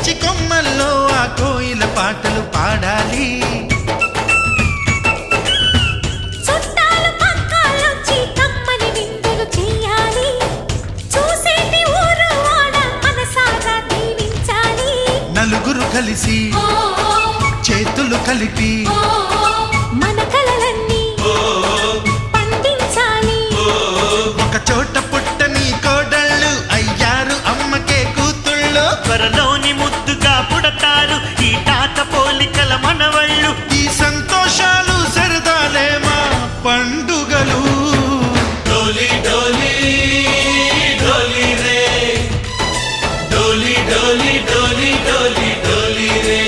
పిచ్చి కొమ్మల్లో ఆ కోయిల పాటలు పాడాలి. నలుగురు కలిసి చేతులు కలిపి మన కలలన్నీ పండించాలి. ఒక చోట పుట్టని కోడళ్ళు అయ్యారు అమ్మకే కూతుళ్ళు. త్వరలోని ముద్దుగా పుడతారు ఈ తాత పోలికల మనవళ్ళు. ఈ సంతోషాలు సరదాలే మా పండుగలు. డోలి డోలి డోలి రే, డోలి డోలి డోలి డోలి డోలి రే.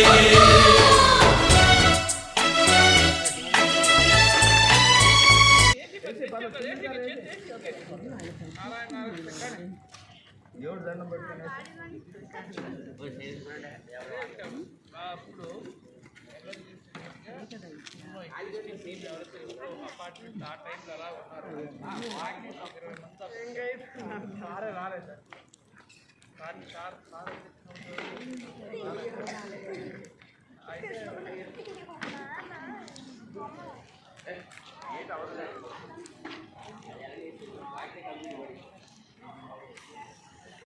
ఏంటి అవసరం